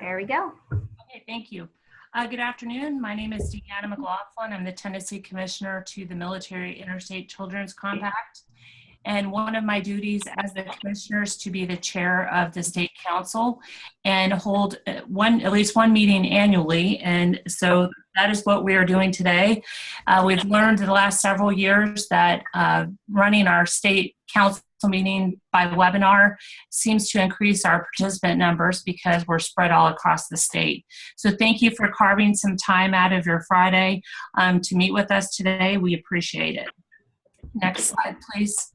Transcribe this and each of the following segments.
There we go. Okay, thank you. Good afternoon. My name is Deanna McLaughlin. I'm the Tennessee Commissioner to the Military Interstate Children's Compact. And one of my duties as the commissioner is to be the chair of the state council and hold at least one meeting annually. And so that is what we are doing today. We've learned in the last several years that running our state council meeting by webinar seems to increase our participant numbers because we're spread all across the state. So thank you for carving some time out of your Friday to meet with us today. We appreciate it. Next slide, please.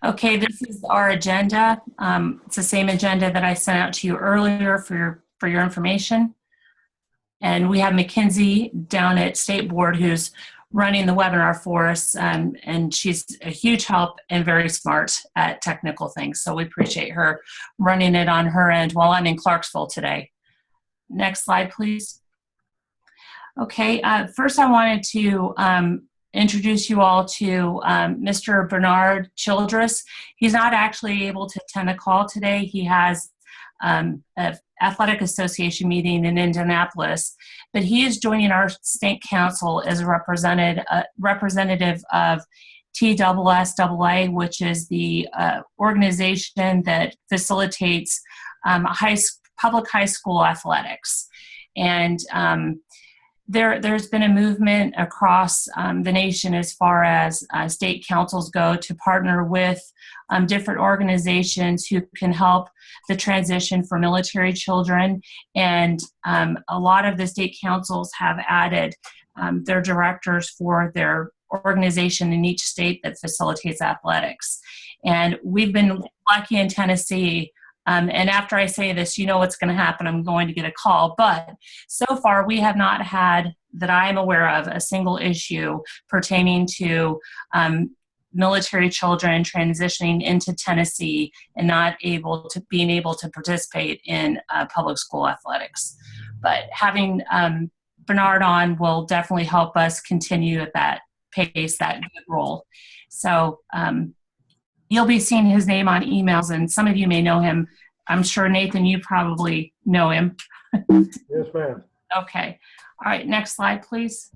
Okay, this is our agenda. It's the same agenda that I sent out to you earlier for your information. And we have McKinsey down at State Board who's running the webinar for us, and she's a huge help and very smart at technical things. So we appreciate her running it on her end while I'm in Clarksville today. Next slide, please. Okay, first I wanted to introduce you all to Mr. Bernard Childress. He's not actually able to attend the call today. He has an athletic association meeting in Indianapolis, but he is joining our state council as a representative of TSSAA, which is the organization that facilitates public high school athletics. And there's been a movement across the nation as far as state councils go to partner with different organizations who can help the transition for military children. And a lot of the state councils have added their directors for their organization in each state that facilitates athletics. And we've been lucky in Tennessee. And after I say this, you know what's going to happen. I'm going to get a call. But so far, we have not had, that I am aware of, a single issue pertaining to military children transitioning into Tennessee and not being able to participate in public school athletics. But having Bernard on will definitely help us continue at that pace, that good role. So you'll be seeing his name on emails, and some of you may know him. I'm sure, Nathan, you probably know him. Yes, ma'am. Okay. All right, next slide, please.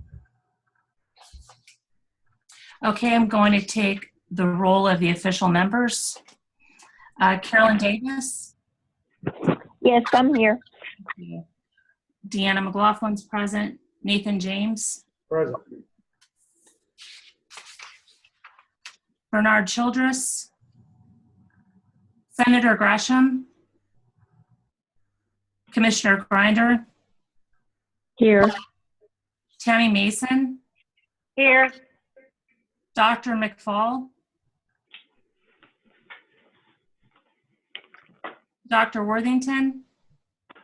Okay, I'm going to take the role of the official members. Carolyn Davis. Yes, I'm here. Deanna McLaughlin's present. Nathan James. Present. Bernard Childress. Senator Gresham. Commissioner Grinder. Here. Tammy Mason. Here. Dr. McFall. Dr. Worthington.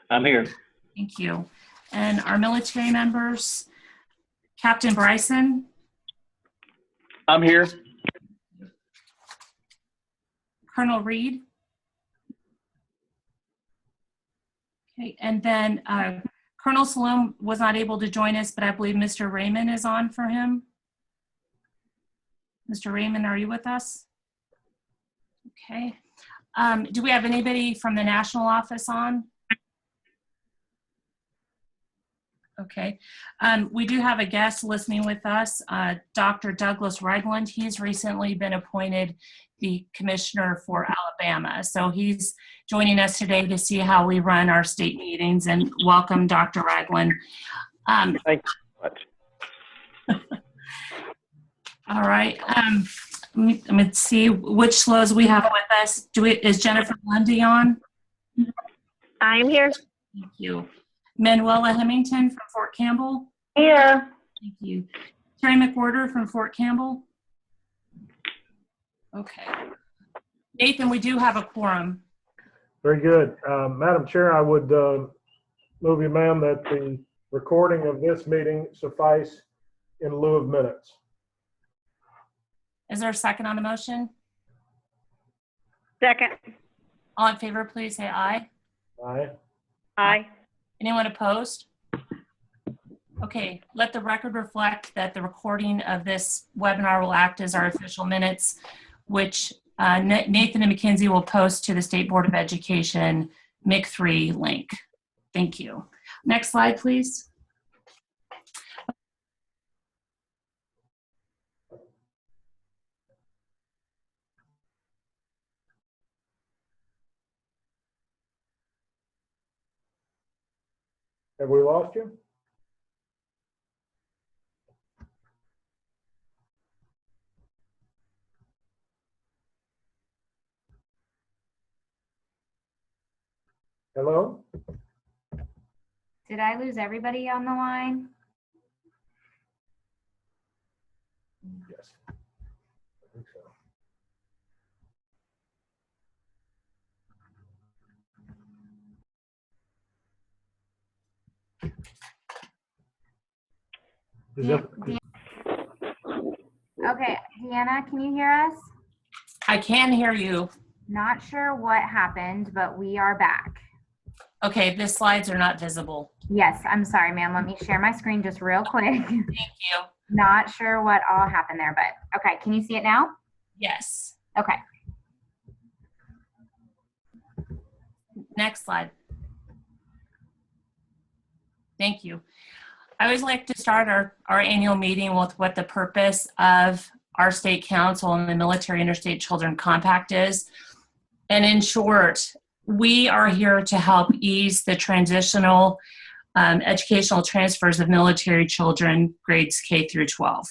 I'm here. Thank you. And our military members, Captain Bryson. I'm here. Colonel Reed. Okay, and then Colonel Salome was not able to join us, but I believe Mr. Raymond is on for him. Mr. Raymond, are you with us? Okay. Do we have anybody from the national office on? Okay. We do have a guest listening with us, Dr. Douglas Regland. He's recently been appointed the commissioner for Alabama. So he's joining us today to see how we run our state meetings, and welcome, Dr. Regland. Thank you so much. All right. Let me see which slows we have with us. Is Jennifer Lundy on? I'm here. Thank you. Manuela Hemington from Fort Campbell. Here. Thank you. Terry McWhorter from Fort Campbell. Okay. Nathan, we do have a quorum. Very good. Madam Chair, I would move you, ma'am, that the recording of this meeting suffice in lieu of minutes. Is there a second on the motion? Second. All in favor, please say aye. Aye. Aye. Anyone opposed? Okay, let the record reflect that the recording of this webinar will act as our official minutes, which Nathan and McKinsey will post to the State Board of Education MIC3 link. Thank you. Next slide, please. Have we lost you? Hello? Did I lose everybody on the line? Yes. I think so. Is that, Okay, Deanna, can you hear us? I can hear you. Not sure what happened, but we are back. Okay, the slides are not visible. Yes, I'm sorry, ma'am. Let me share my screen just real quick. Thank you. Not sure what all happened there, but okay. Can you see it now? Yes. Okay. Next slide. Thank you. I always like to start our annual meeting with what the purpose of our state council and the Military Interstate Children Compact is. And in short, we are here to help ease the transitional educational transfers of military children, grades K through 12.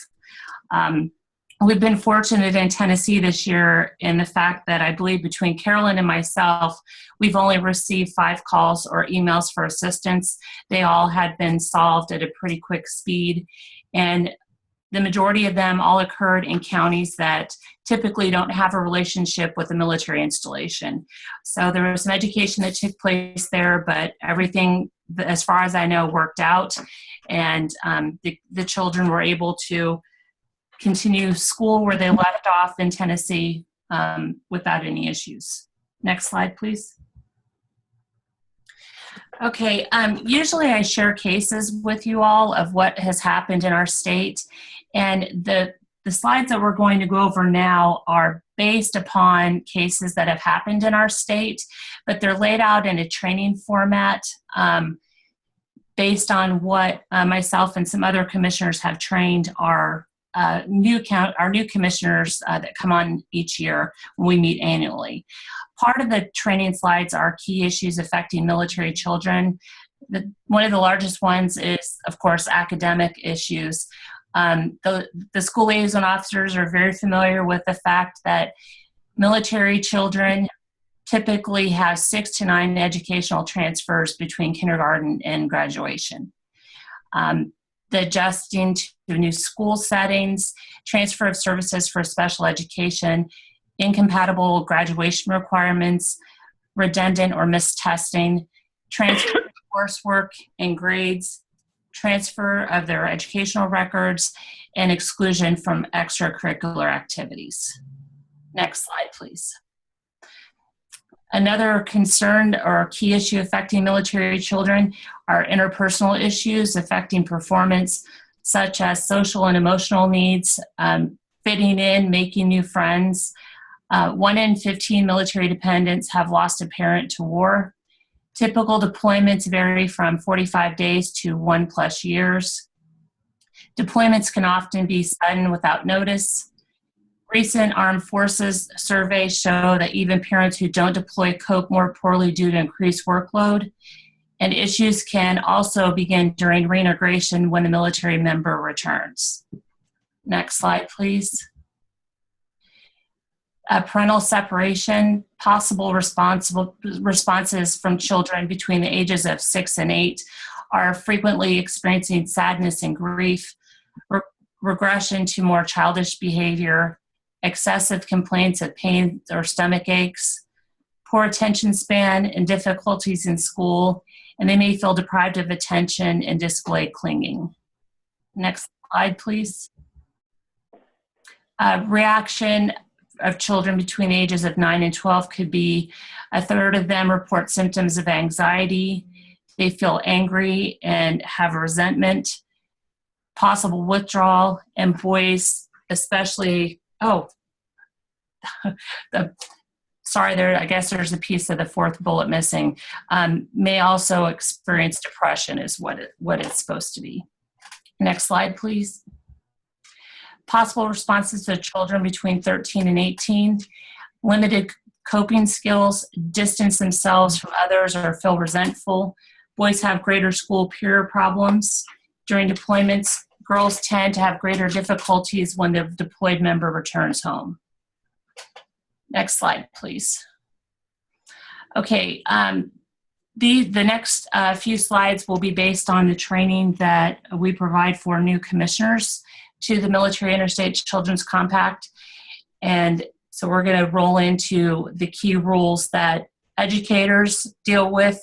We've been fortunate in Tennessee this year in the fact that I believe between Carolyn and myself, we've only received 5 calls or emails for assistance. They all had been solved at a pretty quick speed. And the majority of them all occurred in counties that typically don't have a relationship with a military installation. So there was some education that took place there, but everything, as far as I know, worked out. And the children were able to continue school where they left off in Tennessee without any issues. Next slide, please. Okay, usually I share cases with you all of what has happened in our state, and the slides that we're going to go over now are based upon cases that have happened in our state, but they're laid out in a training format based on what myself and some other commissioners have trained our new commissioners that come on each year when we meet annually. Part of the training slides are key issues affecting military children. One of the largest ones is, of course, academic issues. The school liaison officers are very familiar with the fact that military children typically have 6 to 9 educational transfers between kindergarten and graduation. The adjusting to new school settings, transfer of services for special education, incompatible graduation requirements, redundant or missed testing, transfer of coursework and grades, transfer of their educational records, and exclusion from extracurricular activities. Next slide, please. Another concern or key issue affecting military children are interpersonal issues affecting performance, such as social and emotional needs, fitting in, making new friends. 1 in 15 military dependents have lost a parent to war. Typical deployments vary from 45 days to 1+ years. Deployments can often be sudden without notice. Recent armed forces surveys show that even parents who don't deploy cope more poorly due to increased workload. And issues can also begin during reintegration when the military member returns. Next slide, please. Parental separation, possible responses from children between the ages of 6 and 8 are frequently experiencing sadness and grief, regression to more childish behavior, excessive complaints of pain or stomach aches, poor attention span and difficulties in school, and they may feel deprived of attention and display clinging. Next slide, please. Reaction of children between the ages of 9 and 12 could be 1/3 of them report symptoms of anxiety. They feel angry and have resentment, possible withdrawal, and boys especially, sorry, I guess there's a piece of the fourth bullet missing, may also experience depression is what it's supposed to be. Next slide, please. Possible responses to children between 13 and 18, limited coping skills, distance themselves from others or feel resentful. Boys have greater school peer problems. During deployments, girls tend to have greater difficulties when the deployed member returns home. Next slide, please. Okay, the next few slides will be based on the training that we provide for new commissioners to the Military Interstate Children's Compact. And so we're going to roll into the key rules that educators deal with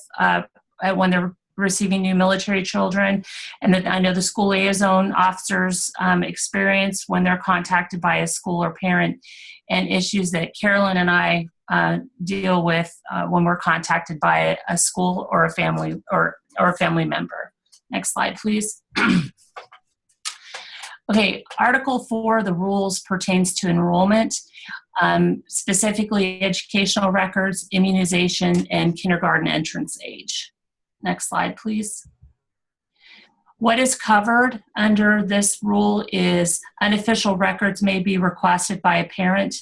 when they're receiving new military children, and that I know the school liaison officers experience when they're contacted by a school or parent, and issues that Carolyn and I deal with when we're contacted by a school or a family or a family member. Next slide, please. Okay, Article 4, the rules pertains to enrollment, specifically educational records, immunization, and kindergarten entrance age. Next slide, please. What is covered under this rule is unofficial records may be requested by a parent.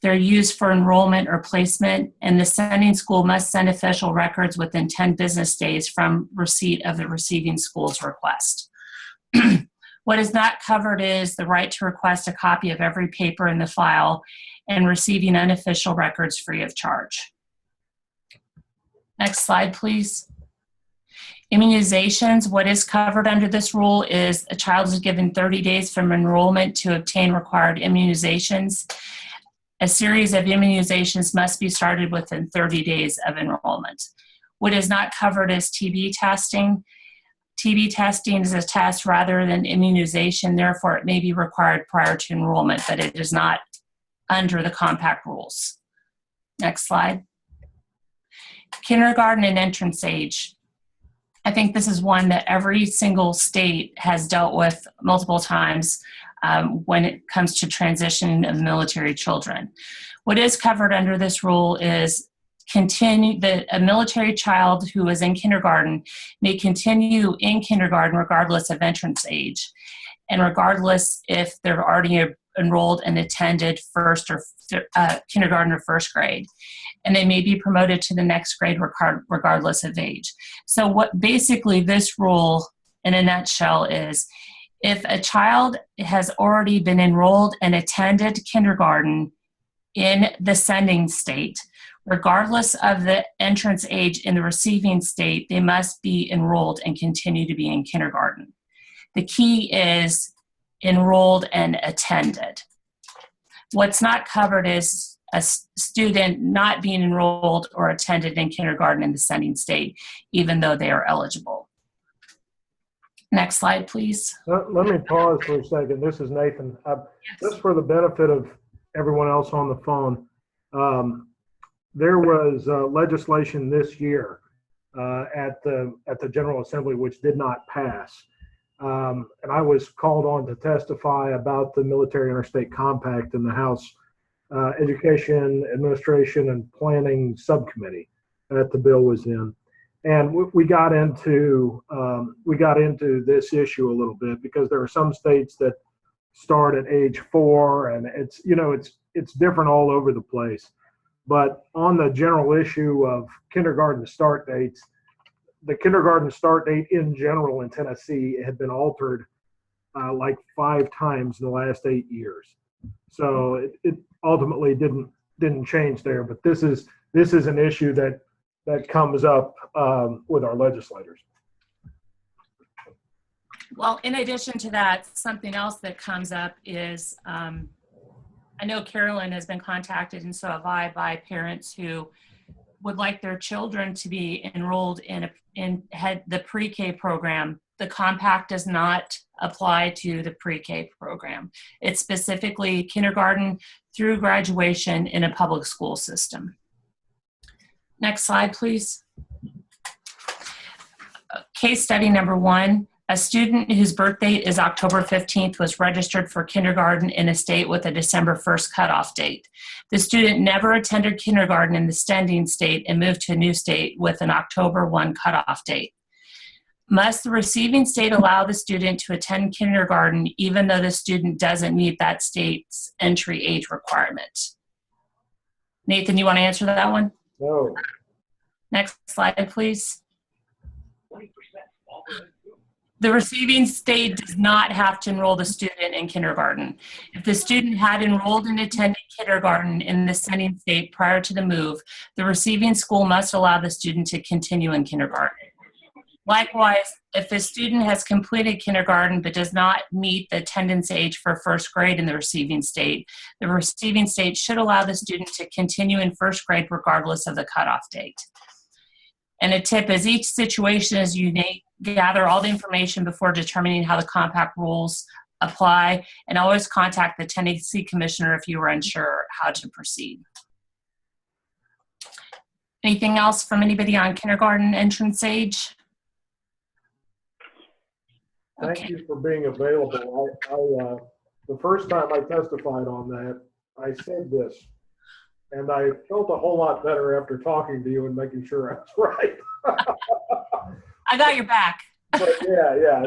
They're used for enrollment or placement, and the sending school must send official records within 10 business days from receipt of the receiving school's request. What is not covered is the right to request a copy of every paper in the file and receiving unofficial records free of charge. Next slide, please. Immunizations. What is covered under this rule is a child is given 30 days from enrollment to obtain required immunizations. A series of immunizations must be started within 30 days of enrollment. What is not covered is TB testing. TB testing is a test rather than immunization, therefore it may be required prior to enrollment, but it is not under the compact rules. Next slide. Kindergarten and entrance age. I think this is one that every single state has dealt with multiple times when it comes to transition of military children. What is covered under this rule is a military child who is in kindergarten may continue in kindergarten regardless of entrance age, and regardless if they're already enrolled and attended kindergarten or first grade, and they may be promoted to the next grade regardless of age. So what basically this rule in a nutshell is, if a child has already been enrolled and attended kindergarten in the sending state, regardless of the entrance age in the receiving state, they must be enrolled and continue to be in kindergarten. The key is enrolled and attended. What's not covered is a student not being enrolled or attended in kindergarten in the sending state, even though they are eligible. Next slide, please. Let me pause for a second. This is Nathan. Just for the benefit of everyone else on the phone, there was legislation this year at the General Assembly which did not pass. And I was called on to testify about the Military Interstate Compact in the House Education, Administration, and Planning Subcommittee that the bill was in. And we got into this issue a little bit because there are some states that start at age 4, and it's different all over the place. But on the general issue of kindergarten start dates, the kindergarten start date in general in Tennessee had been altered like 5 times in the last 8 years. So it ultimately didn't change there. But this is an issue that comes up with our legislators. Well, in addition to that, something else that comes up is I know Carolyn has been contacted, and so have I, by parents who would like their children to be enrolled in the pre-K program. The compact does not apply to the pre-K program. It's specifically kindergarten through graduation in a public school system. Next slide, please. Case study number 1. A student whose birth date is October 15th was registered for kindergarten in a state with a December 1st cutoff date. The student never attended kindergarten in the sending state and moved to a new state with an October 1 cutoff date. Must the receiving state allow the student to attend kindergarten even though the student doesn't meet that state's entry age requirement? Nathan, you want to answer that one? No. Next slide, please. The receiving state does not have to enroll the student in kindergarten. If the student had enrolled and attended kindergarten in the sending state prior to the move, the receiving school must allow the student to continue in kindergarten. Likewise, if the student has completed kindergarten but does not meet the attendance age for first grade in the receiving state should allow the student to continue in first grade regardless of the cutoff date. And a tip is each situation is unique. Gather all the information before determining how the compact rules apply, and always contact the Tennessee Commissioner if you are unsure how to proceed. Anything else from anybody on kindergarten entrance age? Thank you for being available. The first time I testified on that, I said this, and I felt a whole lot better after talking to you and making sure I was right. I got your back. But yeah.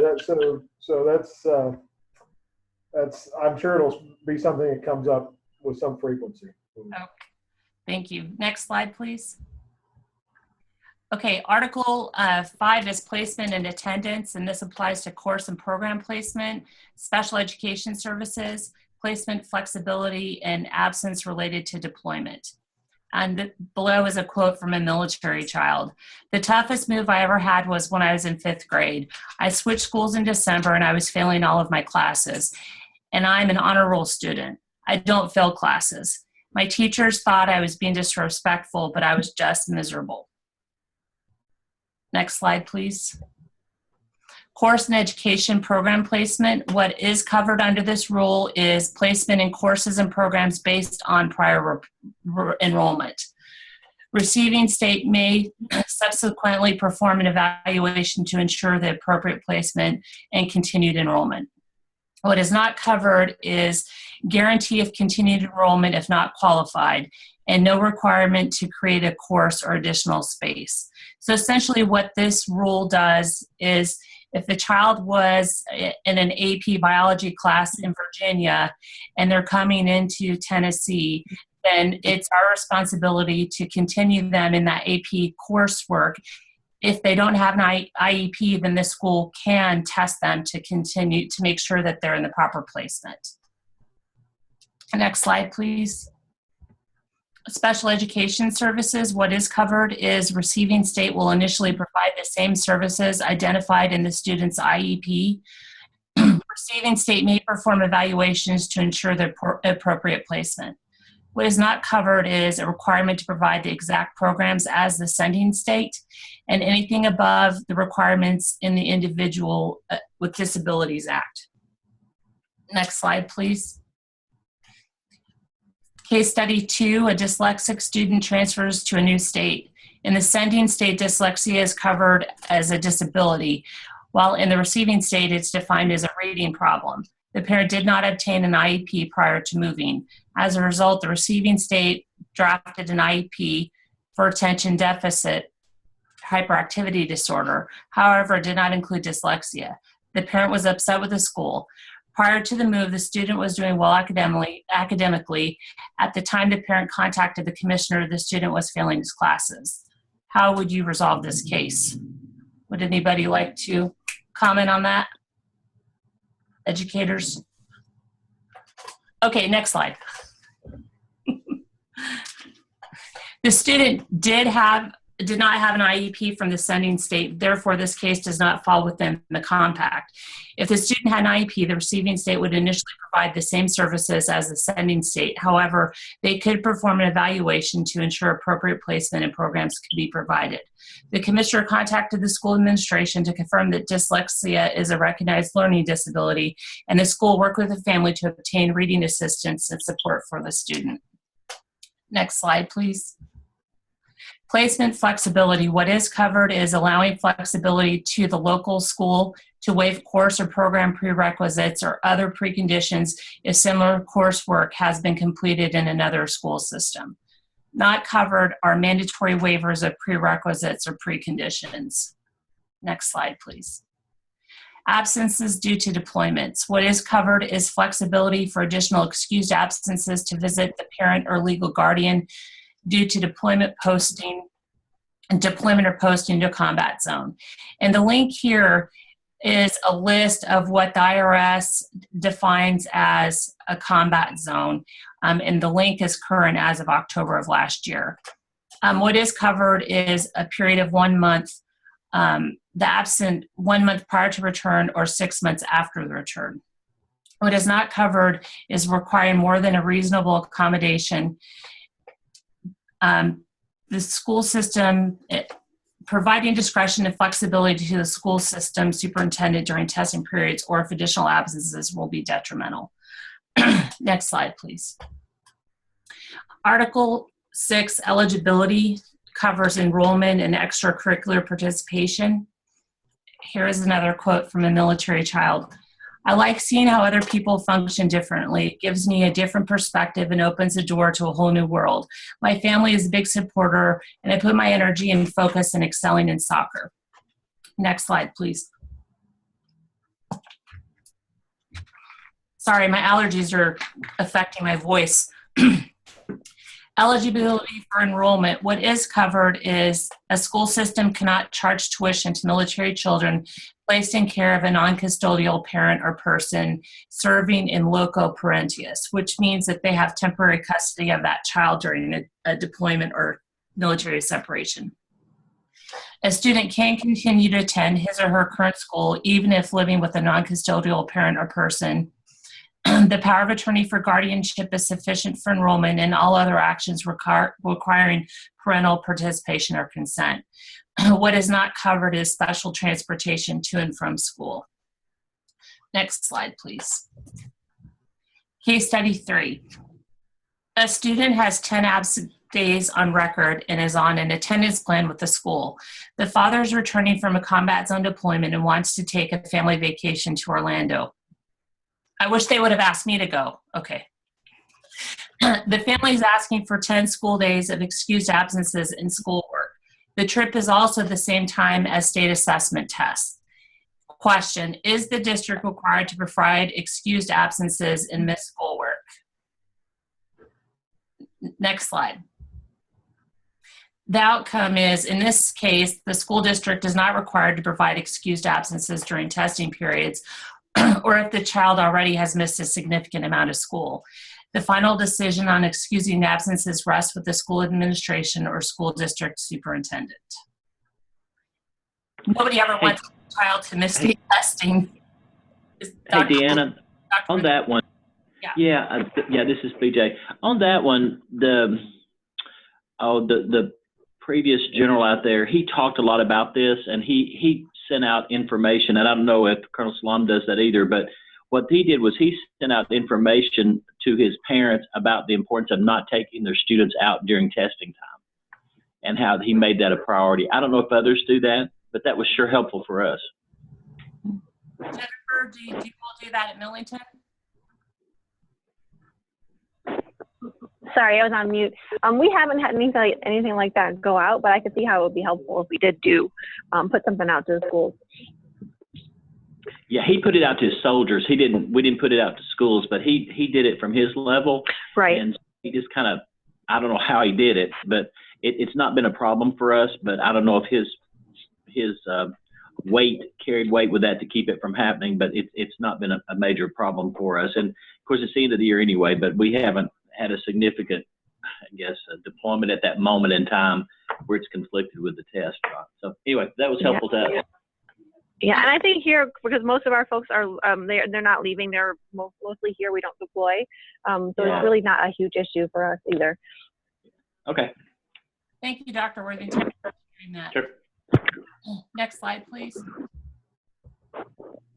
That's. I'm sure it'll be something that comes up with some frequency. Okay, thank you. Next slide, please. Okay, Article 5 is placement and attendance, and this applies to course and program placement, special education services, placement flexibility, and absence related to deployment. And below is a quote from a military child. The toughest move I ever had was when I was in 5th grade. I switched schools in December and I was failing all of my classes. And I'm an honor roll student. I don't fail classes. My teachers thought I was being disrespectful, but I was just miserable. Next slide, please. Course and education program placement. What is covered under this rule is placement in courses and programs based on prior enrollment. Receiving state may subsequently perform an evaluation to ensure the appropriate placement and continued enrollment. What is not covered is guarantee of continued enrollment if not qualified, and no requirement to create a course or additional space. So essentially what this rule does is if the child was in an AP biology class in Virginia and they're coming into Tennessee, then it's our responsibility to continue them in that AP coursework. If they don't have an IEP, then the school can test them to continue to make sure that they're in the proper placement. Next slide, please. Special education services, what is covered is receiving state will initially provide the same services identified in the student's IEP. Receiving state may perform evaluations to ensure the appropriate placement. What is not covered is a requirement to provide the exact programs as the sending state, and anything above the requirements in the Individual with Disabilities Act. Next slide, please. Case study 2, a dyslexic student transfers to a new state. In the sending state, dyslexia is covered as a disability, while in the receiving state, it's defined as a reading problem. The parent did not obtain an IEP prior to moving. As a result, the receiving state drafted an IEP for attention deficit hyperactivity disorder. However, it did not include dyslexia. The parent was upset with the school. Prior to the move, the student was doing well academically. At the time the parent contacted the commissioner, the student was failing his classes. How would you resolve this case? Would anybody like to comment on that? Educators? Okay, next slide. The student did not have an IEP from the sending state, therefore this case does not fall within the compact. If the student had an IEP, the receiving state would initially provide the same services as the sending state. However, they could perform an evaluation to ensure appropriate placement and programs could be provided. The commissioner contacted the school administration to confirm that dyslexia is a recognized learning disability, and the school worked with the family to obtain reading assistance and support for the student. Next slide, please. Placement flexibility. What is covered is allowing flexibility to the local school to waive course or program prerequisites or other preconditions if similar coursework has been completed in another school system. Not covered are mandatory waivers of prerequisites or preconditions. Next slide, please. Absences due to deployments. What is covered is flexibility for additional excused absences to visit the parent or legal guardian due to deployment or posting to a combat zone. And the link here is a list of what the IRS defines as a combat zone. And the link is current as of October of last year. What is covered is a period of 1 month, the absent 1 month prior to return or 6 months after the return. What is not covered is requiring more than a reasonable accommodation. The school system, providing discretion and flexibility to the school system superintendent during testing periods or if additional absences will be detrimental. Next slide, please. Article 6, eligibility, covers enrollment and extracurricular participation. Here is another quote from a military child. I like seeing how other people function differently. It gives me a different perspective and opens the door to a whole new world. My family is a big supporter, and I put my energy and focus in excelling in soccer. Next slide, please. Sorry, my allergies are affecting my voice. Eligibility for enrollment. What is covered is a school system cannot charge tuition to military children placed in care of a non-custodial parent or person serving in loco parentis, which means that they have temporary custody of that child during a deployment or military separation. A student can continue to attend his or her current school even if living with a non-custodial parent or person. The power of attorney for guardianship is sufficient for enrollment and all other actions requiring parental participation or consent. What is not covered is special transportation to and from school. Next slide, please. Case study 3. A student has 10 absent days on record and is on an attendance plan with the school. The father is returning from a combat zone deployment and wants to take a family vacation to Orlando. I wish they would have asked me to go. Okay. The family is asking for 10 school days of excused absences in schoolwork. The trip is also the same time as state assessment tests. Question, is the district required to provide excused absences in missed schoolwork? Next slide. The outcome is, in this case, the school district is not required to provide excused absences during testing periods or if the child already has missed a significant amount of school. The final decision on excusing absences rests with the school administration or school district superintendent. Nobody ever wants a child to miss the testing. Hey, Deanna, on that one. Yeah, this is BJ. On that one, the previous general out there, he talked a lot about this, and he sent out information, and I don't know if Colonel Salam does that either, but what he did was he sent out information to his parents about the importance of not taking their students out during testing time and how he made that a priority. I don't know if others do that, but that was sure helpful for us. Jennifer, do you all do that at Millington? Sorry, I was on mute. We haven't had anything like that go out, but I could see how it would be helpful if we did put something out to the schools. Yeah, he put it out to his soldiers. We didn't put it out to schools, but he did it from his level. Right. And he just kind of, I don't know how he did it, but it's not been a problem for us, but I don't know if his weight carried weight with that to keep it from happening, but it's not been a major problem for us. And of course, it's the end of the year anyway, but we haven't had a significant, I guess, deployment at that moment in time where it's conflicted with the test. So anyway, that was helpful to us. Yeah, and I think here, because most of our folks are, they're not leaving, they're mostly here, we don't deploy. So It's really not a huge issue for us either. Okay. Thank you, Dr. Worthington, for sharing that. Sure. Next slide, please.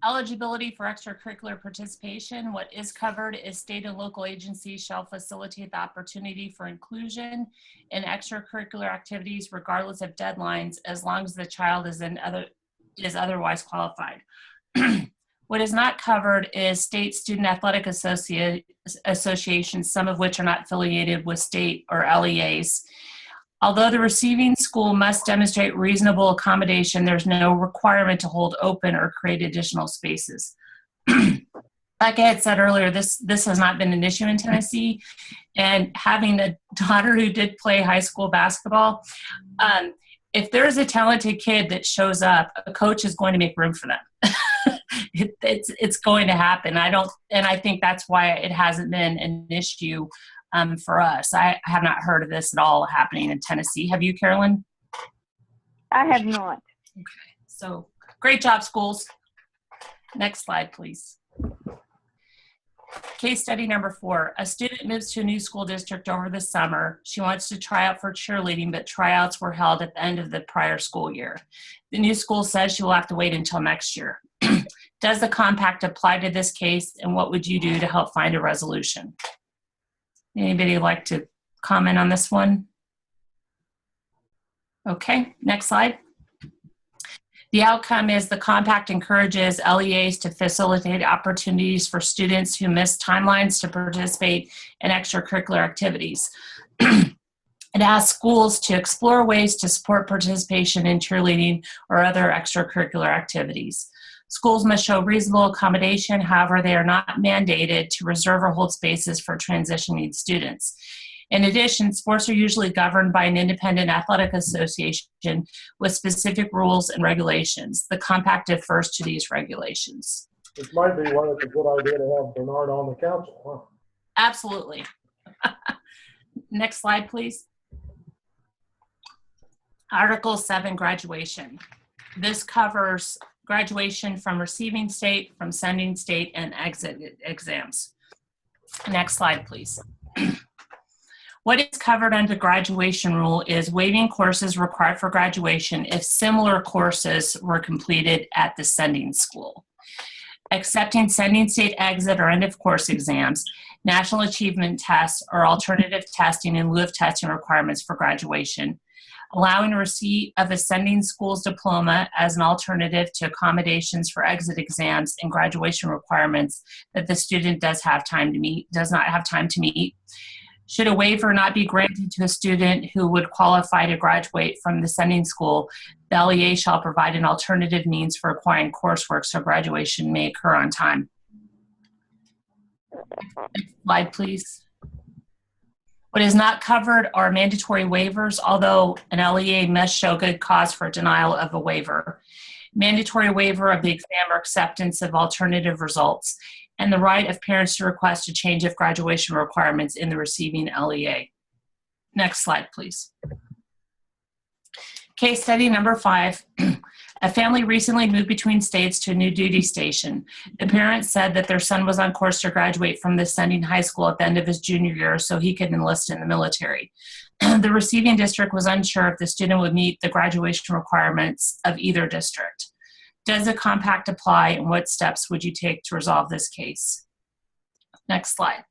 Eligibility for extracurricular participation. What is covered is state and local agencies shall facilitate the opportunity for inclusion in extracurricular activities regardless of deadlines, as long as the child is otherwise qualified. What is not covered is state student athletic associations, some of which are not affiliated with state or LEAs. Although the receiving school must demonstrate reasonable accommodation, there's no requirement to hold open or create additional spaces. Like I had said earlier, this has not been an issue in Tennessee. And having a daughter who did play high school basketball, if there's a talented kid that shows up, a coach is going to make room for them. It's going to happen. I think that's why it hasn't been an issue for us. I have not heard of this at all happening in Tennessee. Have you, Carolyn? I have not. Okay, so great job, schools. Next slide, please. Case study number 4. A student moves to a new school district over the summer. She wants to try out for cheerleading, but tryouts were held at the end of the prior school year. The new school says she will have to wait until next year. Does the compact apply to this case, and what would you do to help find a resolution? Anybody like to comment on this one? Okay, next slide. The outcome is the compact encourages LEAs to facilitate opportunities for students who miss timelines to participate in extracurricular activities. It asks schools to explore ways to support participation in cheerleading or other extracurricular activities. Schools must show reasonable accommodation, however, they are not mandated to reserve or hold spaces for transitioning students. In addition, sports are usually governed by an independent athletic association with specific rules and regulations. The compact differs to these regulations. It might be why it's a good idea to have Bernard on the council, huh? Absolutely. Next slide, please. Article 7, graduation. This covers graduation from receiving state, from sending state, and exit exams. Next slide, please. What is covered under graduation rule is waiving courses required for graduation if similar courses were completed at the sending school. Accepting sending state exit or end of course exams, national achievement tests, or alternative testing in lieu of testing requirements for graduation. Allowing receipt of a sending school's diploma as an alternative to accommodations for exit exams and graduation requirements that the student does not have time to meet. Should a waiver not be granted to a student who would qualify to graduate from the sending school, the LEA shall provide an alternative means for acquiring coursework so graduation may occur on time. Next slide, please. What is not covered are mandatory waivers, although an LEA must show good cause for denial of a waiver. Mandatory waiver of the exam or acceptance of alternative results, and the right of parents to request a change of graduation requirements in the receiving LEA. Next slide, please. Case study number 5. A family recently moved between states to a new duty station. The parents said that their son was on course to graduate from the sending high school at the end of his junior year so he could enlist in the military. The receiving district was unsure if the student would meet the graduation requirements of either district. Does the compact apply, and what steps would you take to resolve this case? Next slide.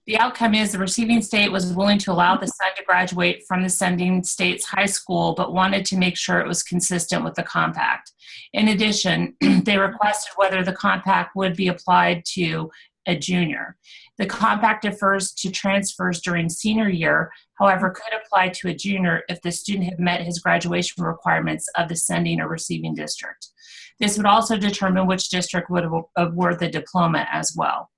The outcome is the receiving state was willing to allow the son to graduate from the sending state's high school, but wanted to make sure it was consistent with the compact. In addition, they requested whether the compact would be applied to a junior. The compact defers to transfers during senior year, however, could apply to a junior if the student had met his graduation requirements of the sending or receiving district. This would also determine which district would award the diploma as well.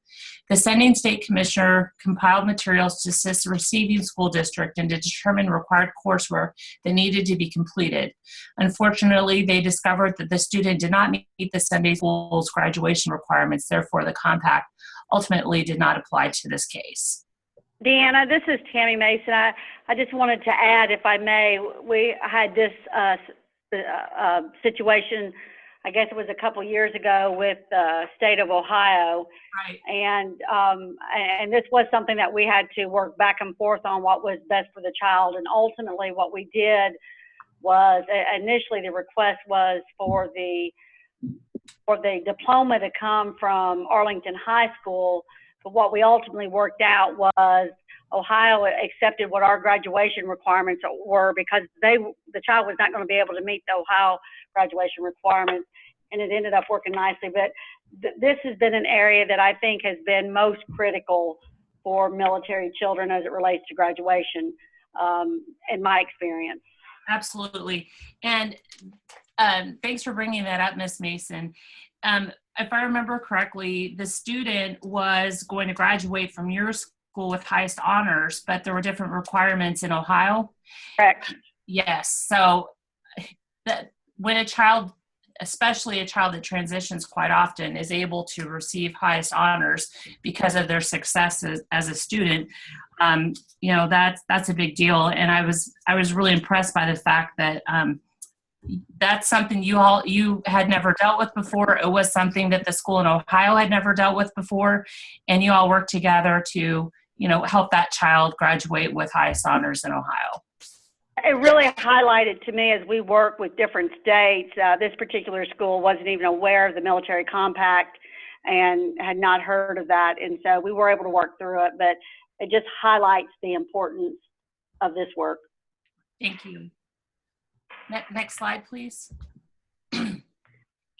The sending state commissioner compiled materials to assist the receiving school district and to determine required coursework that needed to be completed. Unfortunately, they discovered that the student did not meet the sending school's graduation requirements, therefore the compact ultimately did not apply to this case. Deanna, this is Tammy Mason. I just wanted to add, if I may, we had this situation, I guess it was a couple years ago, with the state of Ohio. Right. And this was something that we had to work back and forth on what was best for the child. And ultimately what we did was, initially the request was for the for the diploma to come from Arlington High School. But what we ultimately worked out was Ohio accepted what our graduation requirements were, because the child was not going to be able to meet the Ohio graduation requirements, and it ended up working nicely. But this has been an area that I think has been most critical for military children as it relates to graduation, in my experience. Absolutely. And thanks for bringing that up, Ms. Mason. If I remember correctly, the student was going to graduate from your school with highest honors, but there were different requirements in Ohio. Correct. Yes. So that when a child, especially a child that transitions quite often, is able to receive highest honors because of their success as a student, that's a big deal. And I was really impressed by the fact that that's something you had never dealt with before. It was something that the school in Ohio had never dealt with before, and you all worked together to help that child graduate with highest honors in Ohio. It really highlighted to me, as we work with different states, this particular school wasn't even aware of the military compact and had not heard of that. And so we were able to work through it, but it just highlights the importance of this work. Thank you. Next slide, please.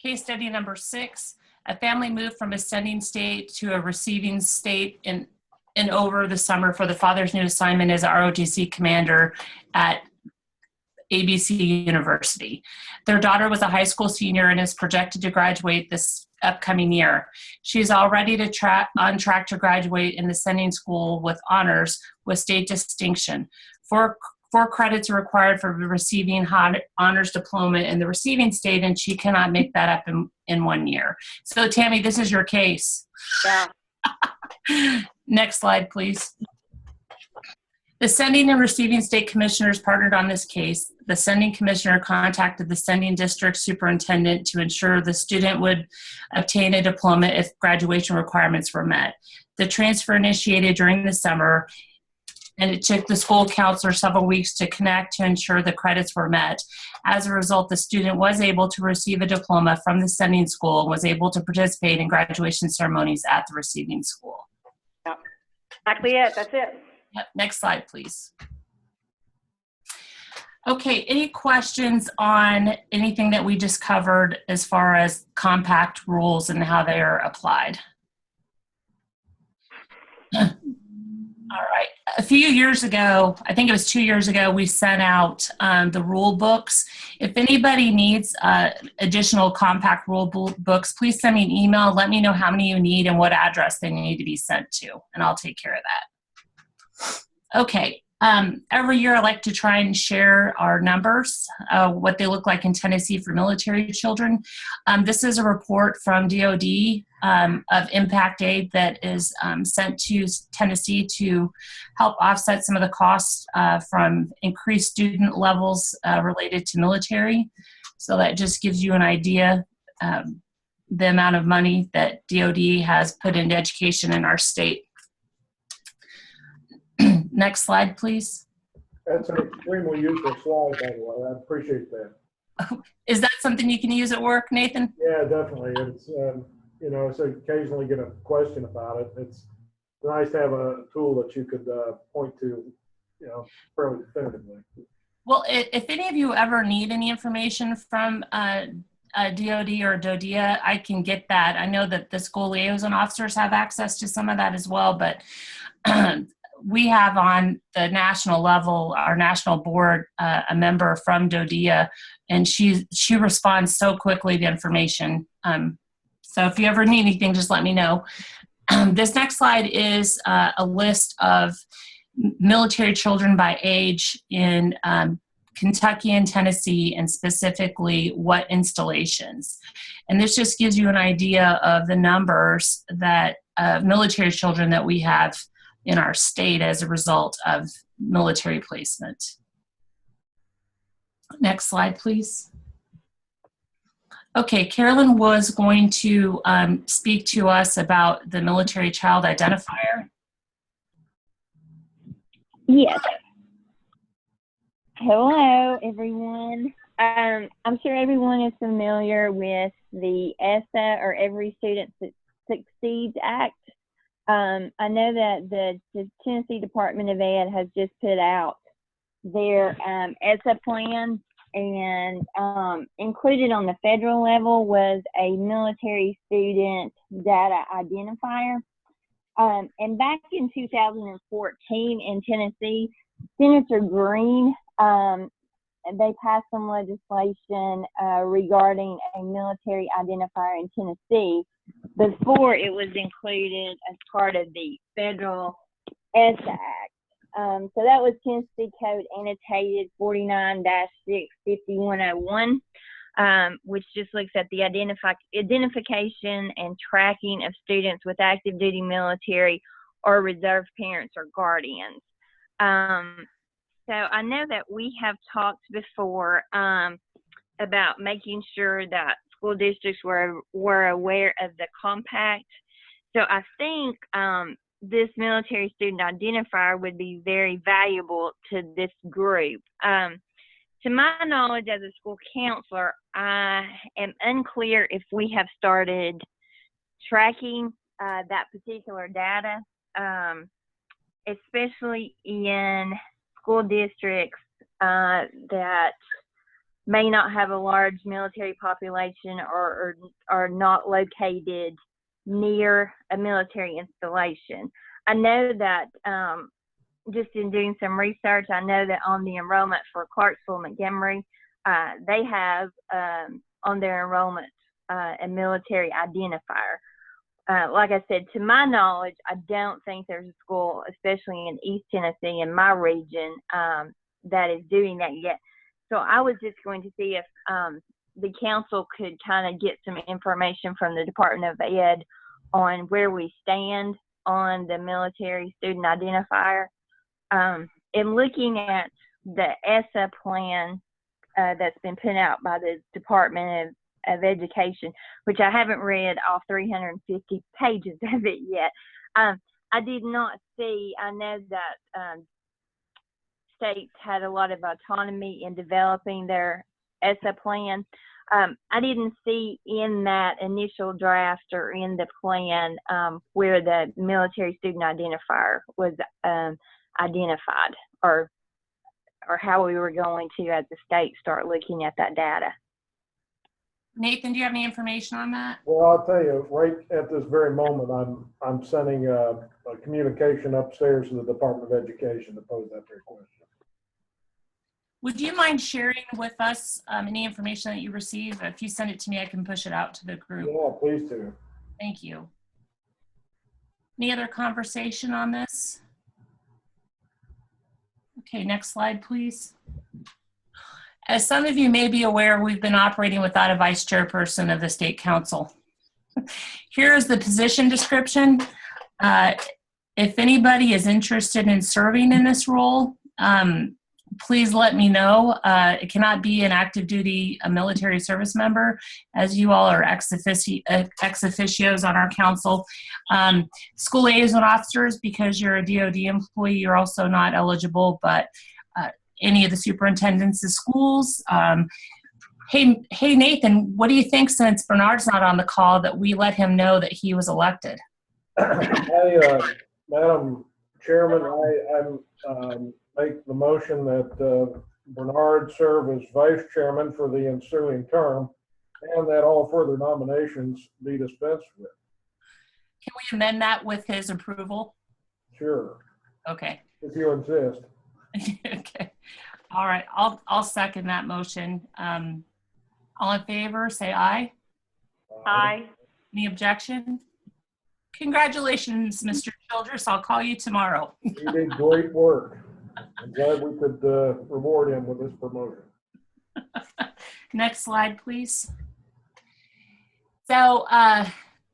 Case study number 6, a family moved from a sending state to a receiving state in over the summer for the father's new assignment as a ROTC commander at ABC University. Their daughter was a high school senior and is projected to graduate this upcoming year. She's already on track to graduate in the sending school with honors with state distinction. Four credits are required for receiving honors diploma in the receiving state, and she cannot make that up in 1 year. So Tammy, this is your case. Yeah. Next slide, please. The sending and receiving state commissioners partnered on this case. The sending commissioner contacted the sending district superintendent to ensure the student would obtain a diploma if graduation requirements were met. The transfer initiated during the summer, and it took the school counselor several weeks to connect to ensure the credits were met. As a result, the student was able to receive a diploma from the sending school and was able to participate in graduation ceremonies at the receiving school. Yep. Exactly it. That's it. Yep. Next slide, please. Okay, any questions on anything that we just covered as far as compact rules and how they are applied? All right. A few years ago, I think it was 2 years ago, we sent out the rule books. If anybody needs additional compact rule books, please send me an email. Let me know how many you need and what address they need to be sent to, and I'll take care of that. Okay. Every year I like to try and share our numbers, what they look like in Tennessee for military children. This is a report from DOD of impact aid that is sent to Tennessee to help offset some of the costs from increased student levels related to military. So that just gives you an idea the amount of money that DOD has put into education in our state. Next slide, please. That's an extremely useful slide, by the way. I appreciate that. Is that something you can use at work, Nathan? Yeah, definitely. It's, so occasionally get a question about it. It's nice to have a tool that you could point to, fairly definitively. Well, if any of you ever need any information from DOD or DODEA, I can get that. I know that the school liaison officers have access to some of that as well, but we have on the national level, our national board, a member from DODEA, and she responds so quickly to information. So if you ever need anything, just let me know. This next slide is a list of military children by age in Kentucky and Tennessee, and specifically what installations. And this just gives you an idea of the numbers that military children that we have in our state as a result of military placement. Next slide, please. Okay, Carolyn was going to speak to us about the military child identifier. Yes. Hello, everyone. I'm sure everyone is familiar with the ESSA, or Every Student Succeeds Act. I know that the Tennessee Department of Ed has just put out their ESSA plan, and included on the federal level was a military student data identifier. And back in 2014 in Tennessee, Senator Green, they passed some legislation regarding a military identifier in Tennessee before it was included as part of the federal ESSA Act. So that was Tennessee Code Annotated 49-65101, which just looks at the identification and tracking of students with active duty military or reserve parents or guardians. So I know that we have talked before about making sure that school districts were aware of the compact. So I think this military student identifier would be very valuable to this group. To my knowledge, as a school counselor, I am unclear if we have started tracking that particular data, especially in school districts that may not have a large military population or are not located near a military installation. I know that just in doing some research, I know that on the enrollment for Clarksville Montgomery, they have on their enrollment a military identifier. Like I said, to my knowledge, I don't think there's a school, especially in East Tennessee in my region, that is doing that yet. So I was just going to see if the council could kind of get some information from the Department of Ed on where we stand on the military student identifier. In looking at the ESSA plan that's been put out by the Department of Education, which I haven't read all 350 pages of it yet, I did not see, I know that states had a lot of autonomy in developing their ESSA plan. I didn't see in that initial draft or in the plan where the military student identifier was identified, or how we were going to, as the state, start looking at that data. Nathan, do you have any information on that? Well, I'll tell you, right at this very moment, I'm sending a communication upstairs to the Department of Education to pose that very question. Would you mind sharing with us any information that you receive? If you send it to me, I can push it out to the group. Yeah, please do. Thank you. Any other conversation on this? Okay, next slide, please. As some of you may be aware, we've been operating without a vice chairperson of the state council. Here is the position description. If anybody is interested in serving in this role, please let me know. It cannot be an active duty military service member, as you all are ex officios on our council. School liaison officers, because you're a DOD employee, you're also not eligible, but any of the superintendents of schools. Hey Nathan, what do you think, since Bernard's not on the call, that we let him know that he was elected? Madam Chairman, I make the motion that Bernard serve as vice chairman for the ensuing term, and that all further nominations be dispensed with. Can we amend that with his approval? Sure. Okay. If you insist. Okay. All right. I'll second that motion. All in favor, say aye. Aye. Any objection? Congratulations, Mr. Childress. I'll call you tomorrow. He did great work. I'm glad we could reward him with this promotion. Next slide, please. So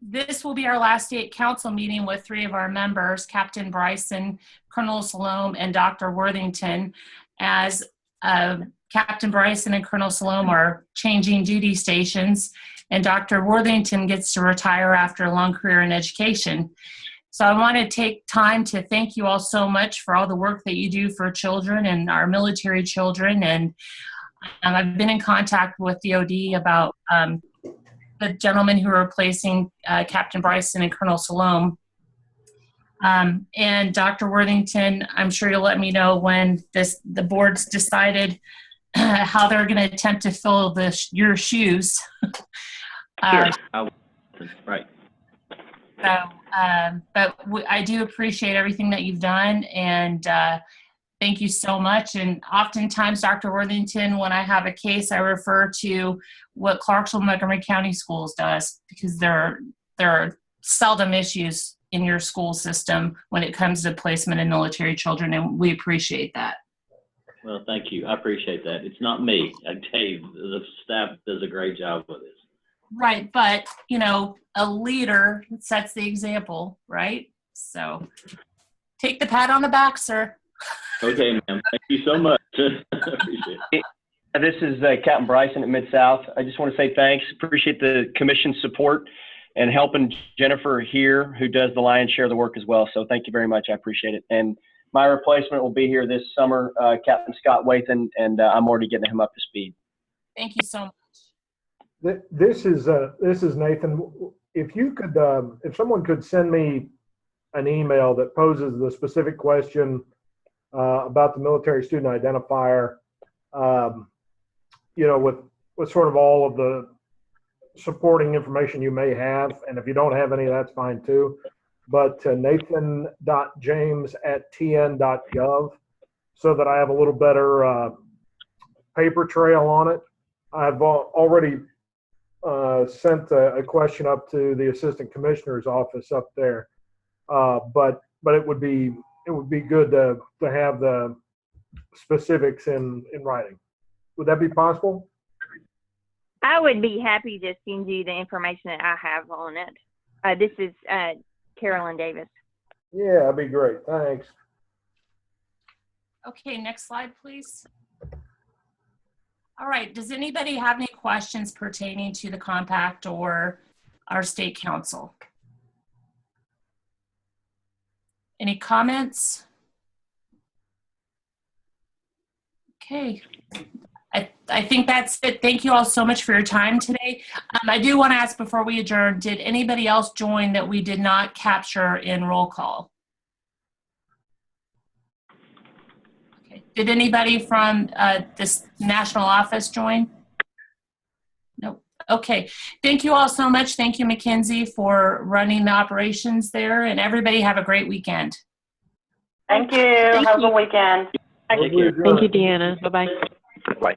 this will be our last state council meeting with 3 of our members, Captain Bryson, Colonel Salome, and Dr. Worthington, as Captain Bryson and Colonel Salome are changing duty stations, and Dr. Worthington gets to retire after a long career in education. So I want to take time to thank you all so much for all the work that you do for children and our military children. And I've been in contact with DOD about the gentlemen who are replacing Captain Bryson and Colonel Salome. And Dr. Worthington, I'm sure you'll let me know when the board's decided how they're going to attempt to fill your shoes. Sure. Right. So, but I do appreciate everything that you've done, and thank you so much. And oftentimes, Dr. Worthington, when I have a case, I refer to what Clarksville Montgomery County Schools does, because there are seldom issues in your school system when it comes to placement of military children, and we appreciate that. Well, thank you. I appreciate that. It's not me. I tell you, the staff does a great job with this. Right, but, you know, a leader sets the example, right? So take the pat on the back, sir. Okay, ma'am. Thank you so much. Appreciate it. This is Captain Bryson at Mid-South. I just want to say thanks. Appreciate the commission's support and helping Jennifer here, who does the lion's share of the work as well. So thank you very much. I appreciate it. And my replacement will be here this summer, Captain Scott Wathan, and I'm already getting him up to speed. Thank you so much. This is Nathan. If you could, if someone could send me an email that poses the specific question about the military student identifier, you know, with sort of all of the supporting information you may have, and if you don't have any, that's fine too. But nathan.james@tn.gov, so that I have a little better paper trail on it. I've already sent a question up to the assistant commissioner's office up there, but it would be good to have the specifics in writing. Would that be possible? I would be happy to send you the information that I have on it. This is Carolyn Davis. Yeah, that'd be great. Thanks. Okay, next slide, please. All right, does anybody have any questions pertaining to the compact or our state council? Any comments? Okay, I think that's it. Thank you all so much for your time today. I do want to ask before we adjourn, did anybody else join that we did not capture in roll call? Okay. Did anybody from this national office join? Nope. Okay. Thank you all so much. Thank you, Mackenzie, for running the operations there, and everybody have a great weekend. Thank you. Have a good weekend. Thank you, Deanna. Bye-bye. Bye.